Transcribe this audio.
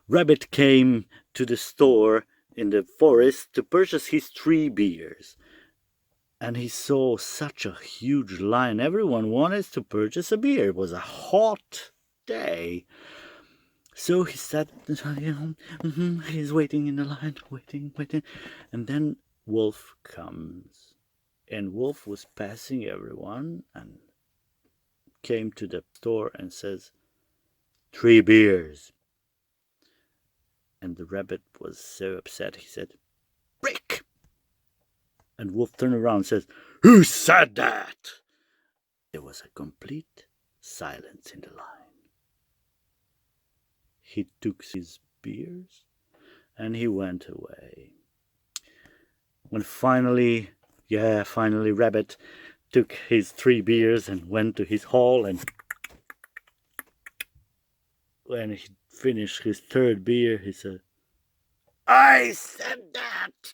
Rabbit came to the store in the forest to purchase his 3 beers. And he saw such a huge line. Everyone wanted to purchase a beer. It was a hot day. So he sat, he's waiting in the line, waiting. And then Wolf comes. And Wolf was passing everyone and came to the store and says, 3 beers. And the rabbit was so upset. He said, Brick! And Wolf turned around and says, Who said that? There was a complete silence in the line. He took his beers and he went away. When finally Rabbit took his 3 beers and went to his hall, and when he finished his 3rd beer, he said, I said that!